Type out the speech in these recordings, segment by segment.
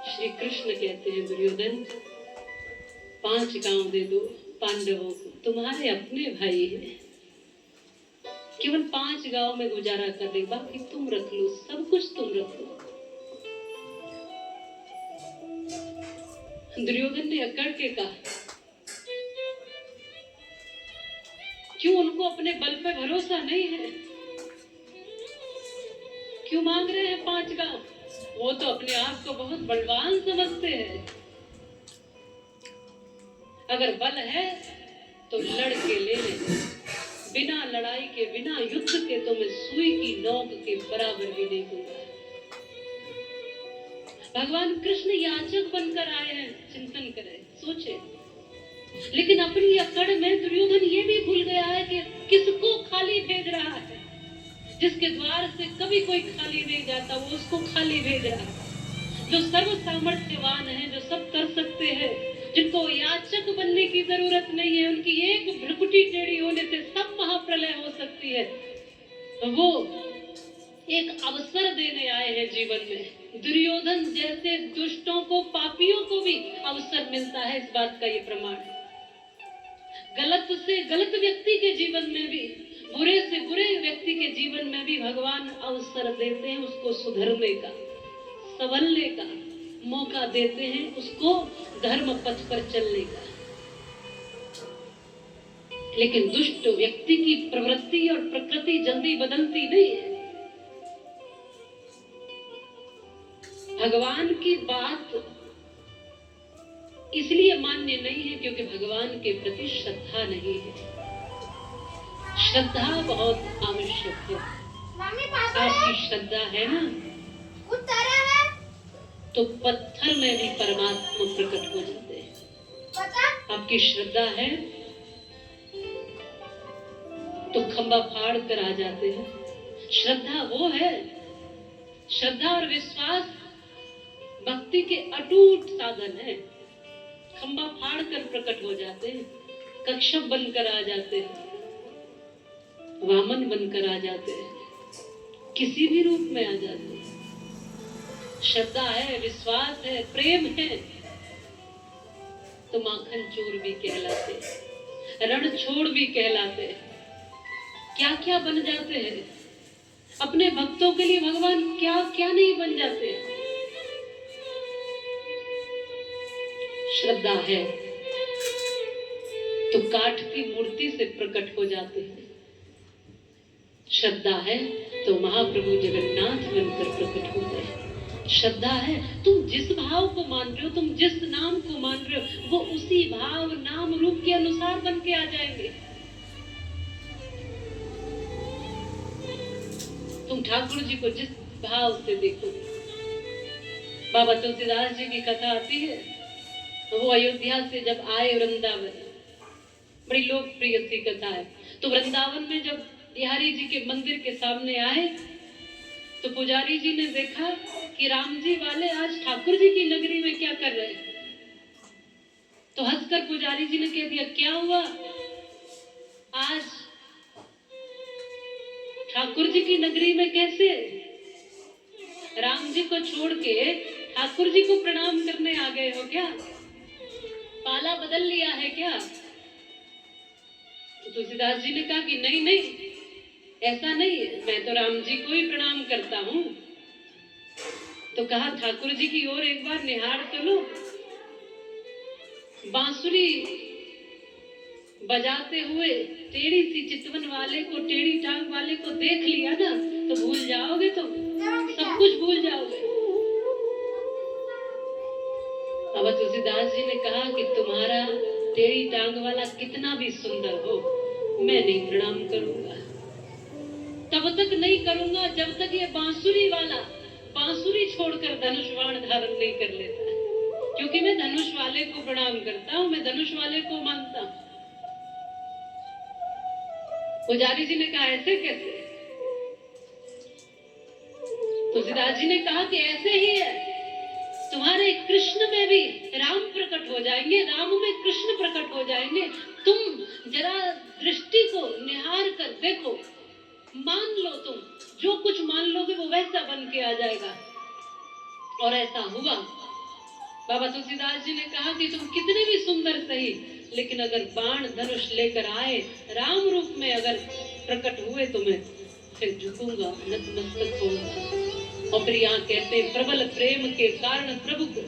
श्री कृष्ण कहते हैं दुर्योधन 5 गांव दे दो पांडवों को, तुम्हारे अपने भाई हैं, केवल 5 गांव में गुजारा कर दे, बाकी तुम रख लो, सब कुछ तुम रख लो। दुर्योधन ने अकड़ के कहा, क्यों उनको अपने बल पे भरोसा नहीं है? क्यों मांग रहे हैं 5 गांव? वो तो अपने आप को बहुत बलवान समझते हैं। अगर बल है तो लड़ के ले ले, बिना लड़ाई के बिना युद्ध के तो मैं सुई की नोक के बराबर भी नहीं दूंगा। भगवान कृष्ण याचक बनकर आए हैं, चिंतन करें, सोचे। लेकिन अपनी अकड़ में दुर्योधन ये भी भूल गया है कि किसको खाली भेज रहा है। जिसके द्वार से कभी कोई खाली नहीं जाता, वो उसको खाली भेज रहा है। जो सर्व सामर्थ्यवान है, जो सब कर सकते हैं, जिनको याचक बनने की जरूरत नहीं है, उनकी एक भ्रुकुटी टेढ़ी होने से सब महाप्रलय हो सकती है, वो एक अवसर देने आए हैं जीवन में। दुर्योधन जैसे दुष्टों को, पापियों को भी अवसर मिलता है, इस बात का ये प्रमाण है। गलत से गलत व्यक्ति के जीवन में भी, बुरे से बुरे व्यक्ति के जीवन में भी भगवान अवसर देते हैं, उसको सुधरने का, संभलने का मौका देते हैं, उसको धर्म पथ पर चलने का। लेकिन दुष्ट व्यक्ति की प्रवृत्ति और प्रकृति जल्दी बदलती नहीं है। भगवान की बात इसलिए मान्य नहीं है क्योंकि भगवान के प्रति श्रद्धा नहीं है। श्रद्धा बहुत आवश्यक है। आपकी श्रद्धा है ना, तो पत्थर में भी परमात्मा प्रकट हो जाते हैं। आपकी श्रद्धा है तो खंबा फाड़ कर आ जाते हैं। श्रद्धा वो है, श्रद्धा और विश्वास भक्ति के अटूट साधन है। खंबा फाड़ कर प्रकट हो जाते हैं, कच्छप बनकर आ जाते हैं, वामन बनकर आ जाते हैं, किसी भी रूप में आ जाते हैं। श्रद्धा है, विश्वास है, प्रेम है, तो माखन चोर भी कहलाते हैं, रण छोड़ भी कहलाते हैं। क्या क्या बन जाते हैं अपने भक्तों के लिए, भगवान क्या क्या नहीं बन जाते हैं। श्रद्धा है तो काठ की मूर्ति से प्रकट हो जाते हैं। श्रद्धा है तो महाप्रभु जगन्नाथ बनकर प्रकट हो गए। श्रद्धा है, तुम जिस भाव को मान रहे हो, तुम जिस नाम को मान रहे हो, वो उसी भाव नाम रूप के अनुसार बन के आ जाएंगे। तुम ठाकुर जी को जिस भाव से देखो, बाबा तुलसीदास जी की कथा आती है, वो अयोध्या से जब आए वृंदावन, बड़ी लोकप्रिय सी कथा है। तो वृंदावन में जब बिहारी जी के मंदिर के सामने आए तो पुजारी जी ने देखा कि राम जी वाले आज ठाकुर जी की नगरी में क्या कर रहे हैं। तो हंसकर पुजारी जी ने कह दिया, क्या हुआ, आज ठाकुर जी की नगरी में कैसे? राम जी को छोड़ के ठाकुर जी को प्रणाम करने आ गए हो क्या? पाला बदल लिया है क्या? तो तुलसीदास जी ने कहा कि नहीं नहीं, ऐसा नहीं है, मैं तो राम जी को ही प्रणाम करता हूँ। तो कहा, ठाकुर जी की ओर एक बार निहार तो लो। बांसुरी बजाते हुए टेढ़ी सी चितवन वाले को, टेढ़ी टांग वाले को देख लिया ना, तो भूल जाओगे, तो सब कुछ भूल जाओगे। बाबा तुलसीदास जी ने कहा कि तुम्हारा टेढ़ी टांग वाला कितना भी सुंदर हो, मैं नहीं प्रणाम करूंगा। तब तक नहीं करूंगा जब तक ये बांसुरी वाला बांसुरी छोड़कर धनुष बाण धारण नहीं कर लेता, क्योंकि मैं धनुष वाले को प्रणाम करता हूं, मैं धनुष वाले को मानता हूं। पुजारी जी ने कहा, ऐसे कैसे? तुलसीदास जी ने कहा कि ऐसे ही है, तुम्हारे कृष्ण में भी राम प्रकट हो जाएंगे, राम में कृष्ण प्रकट हो जाएंगे। तुम जरा दृष्टि को निहार कर देखो, मान लो, तुम जो कुछ मान लोगे वो वैसा बन के आ जाएगा। और ऐसा हुआ। बाबा तुलसीदास जी ने कहा कि तुम कितने भी सुंदर सही, लेकिन अगर बाण धनुष लेकर आए, राम रूप में अगर प्रकट हुए तो मैं फिर झुकूंगा, नतमस्तक होऊंगा। और फिर यहाँ कहते प्रबल प्रेम के कारण प्रभु को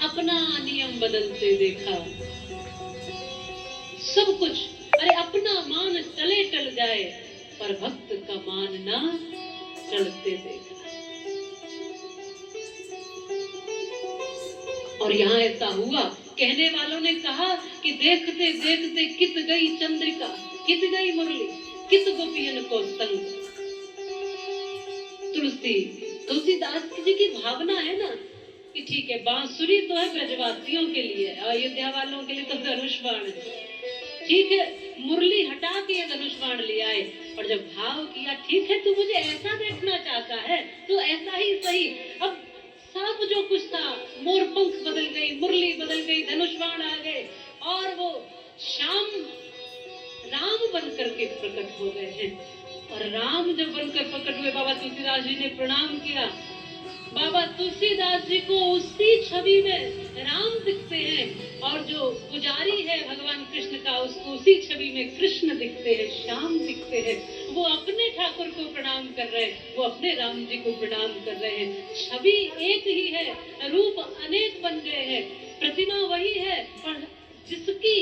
अपना नियम बदलते देखा। सब कुछ, अरे अपना मान टले टल जाए, पर भक्त का मान ना टलते देखा। और यहाँ ऐसा हुआ, कहने वालों ने कहा कि देखते देखते कित गई चंद्रिका, कित गई मुरली, कित गोपियन को संग। तुलसीदास जी की भावना है ना कि ठीक है, बांसुरी तो है ब्रजवासियों के लिए, अयोध्या वालों के लिए तो धनुष बाण है, ठीक है, मुरली हटा के ये धनुष बाण ले आए। और जब भाव किया, ठीक है तू मुझे ऐसा देखना चाहता है तो ऐसा ही सही। अब सब जो कुछ था, मोर पंख बदल गई, मुरली बदल गई, धनुष बाण आ गए, और वो श्याम राम बनकर के प्रकट हो गए हैं। और राम जब बनकर प्रकट हुए, बाबा तुलसीदास जी ने प्रणाम किया। बाबा तुलसीदास जी को उसी छवि में राम दिखते हैं, और जो पुजारी है भगवान कृष्ण का, उसको उसी छवि में कृष्ण दिखते हैं, श्याम दिखते हैं। वो अपने ठाकुर को प्रणाम कर रहे हैं, वो अपने राम जी को प्रणाम कर रहे हैं। छवि एक ही है, रूप अनेक बन गए हैं, प्रतिमा वही है, पर जिसकी,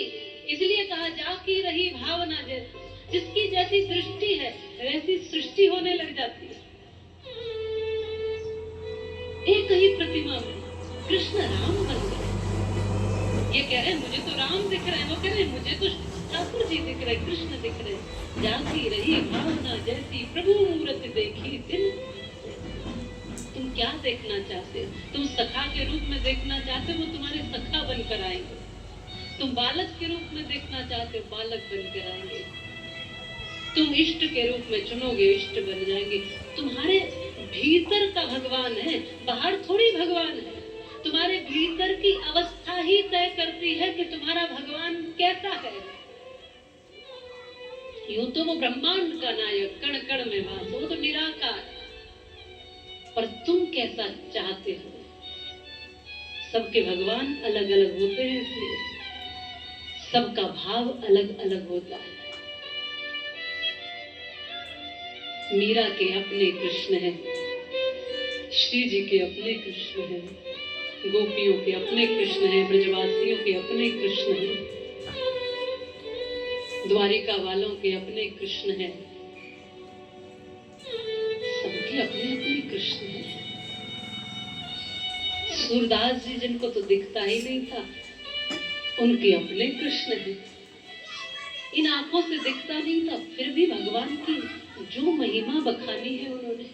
इसलिए कहा जाकी रही भावना, जिसकी जैसी दृष्टि है वैसी सृष्टि होने लग जाती है। एक ही प्रतिमा में कृष्ण राम बन गए। ये कह रहे हैं मुझे तो राम दिख रहे हैं, वो कह रहे हैं मुझे तो ठाकुर जी दिख रहे, कृष्ण दिख रहे। जाती रही भावना जैसी, प्रभु मूरत देखी दिन। तुम क्या देखना चाहते हो? तुम सखा के रूप में देखना चाहते हो, वो तुम्हारे सखा बनकर आएंगे। तुम बालक के रूप में देखना चाहते हो, बालक बनकर आएंगे। तुम इष्ट के रूप में चुनोगे, इष्ट बन जाएंगे। तुम्हारे भीतर का भगवान है, बाहर थोड़ी भगवान है। तुम्हारे भीतर की अवस्था ही तय करती है कि तुम्हारा भगवान कैसा है। यूं तो वो ब्रह्मांड का नायक, कण कण में वास, वो तो निराकार, पर तुम कैसा चाहते हो? सबके भगवान अलग अलग होते हैं, इसलिए सबका भाव अलग अलग होता है। मीरा के अपने कृष्ण हैं, श्री जी के अपने कृष्ण हैं, गोपियों के अपने कृष्ण हैं, ब्रजवासियों के अपने कृष्ण हैं, द्वारिका वालों के अपने कृष्ण हैं, सबके अपने अपने कृष्ण हैं। सूरदास जी जिनको तो दिखता ही नहीं था, उनके अपने कृष्ण हैं। इन आंखों से दिखता नहीं था, फिर भी भगवान की जो महिमा बखानी है उन्होंने।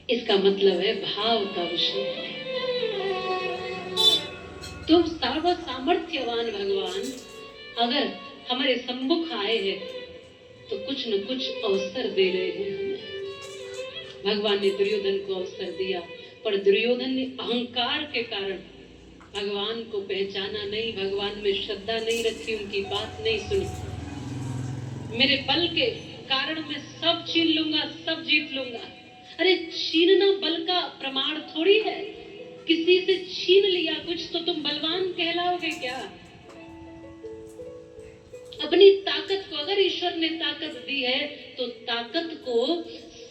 इसका मतलब है भाव का विषय। तो सर्व सामर्थ्यवान भगवान अगर हमारे सम्मुख आए हैं तो कुछ न कुछ अवसर दे रहे हैं हमें। भगवान ने दुर्योधन को अवसर दिया, पर दुर्योधन ने अहंकार के कारण भगवान को पहचाना नहीं, भगवान में श्रद्धा नहीं रखी, उनकी बात नहीं सुनी। मेरे बल के कारण मैं सब छीन लूंगा, सब जीत लूंगा। अरे छीनना बल का प्रमाण थोड़ी है। किसी से छीन लिया कुछ तो तुम बलवान कहलाओगे क्या? अपनी ताकत को, अगर ईश्वर ने ताकत दी है तो ताकत को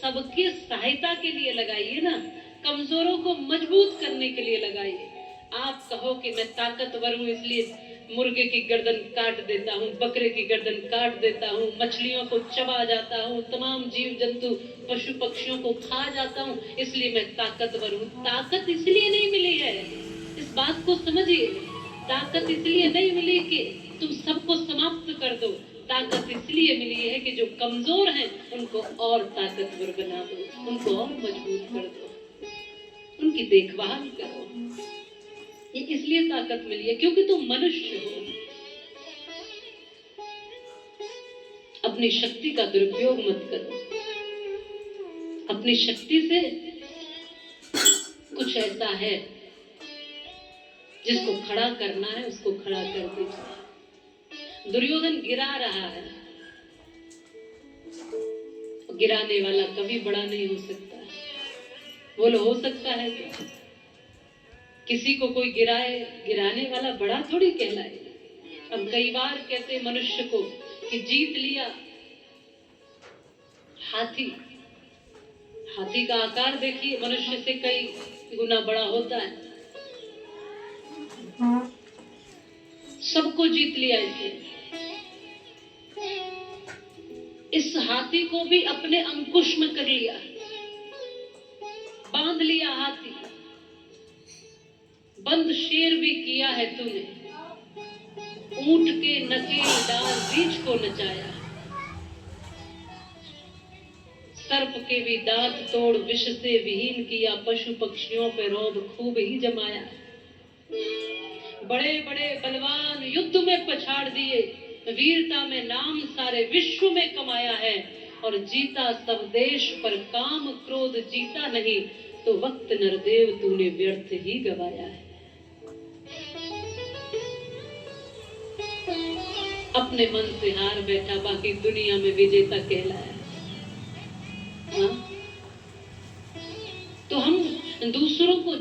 सबके सहायता के लिए लगाइए ना, कमजोरों को मजबूत करने के लिए लगाइए। आप कहो कि मैं ताकतवर हूं इसलिए मुर्गे की गर्दन काट देता हूँ, बकरे की गर्दन काट देता हूँ, मछलियों को चबा जाता हूँ, तमाम जीव जंतु पशु पक्षियों को खा जाता हूँ, इसलिए मैं ताकतवर हूँ। ताकत इसलिए नहीं मिली है, इस बात को समझिए। ताकत इसलिए नहीं मिली कि तुम सबको समाप्त कर दो, ताकत इसलिए मिली है कि जो कमजोर हैं उनको और ताकतवर बना दो, उनको और मजबूत कर दो, उनकी देखभाल करो। ये इसलिए ताकत मिली है क्योंकि तुम मनुष्य हो। अपनी शक्ति का दुरुपयोग मत करो। अपनी शक्ति से कुछ ऐसा है जिसको खड़ा करना है उसको खड़ा कर दीजिए। दुर्योधन गिरा रहा है, गिराने वाला कभी बड़ा नहीं हो सकता। बोलो हो सकता है क्या? किसी को कोई गिराने वाला बड़ा थोड़ी कहलाए। हम कई बार कहते मनुष्य को कि जीत लिया हाथी। हाथी का आकार देखिए मनुष्य से कई गुना बड़ा होता है। सबको जीत लिया इसने। इस हाथी को भी अपने अंकुश में कर लिया, बांध लिया हाथी। बंद शेर भी किया है तूने, ऊंट के नकेल डाल रीछ को नचाया। सर्प के भी दांत तोड़ विष से विहीन किया, पशु पक्षियों पे रौब खूब ही जमाया। बड़े बड़े बलवान युद्ध में पछाड़ दिए, वीरता में नाम सारे विश्व में कमाया है। और जीता सब देश पर काम क्रोध जीता नहीं, तो वक्त नरदेव तूने व्यर्थ ही गवाया है। अपने मन से हार बैठा, बाकी दुनिया में विजेता कहलाया। हाँ? तो हम दूसरों को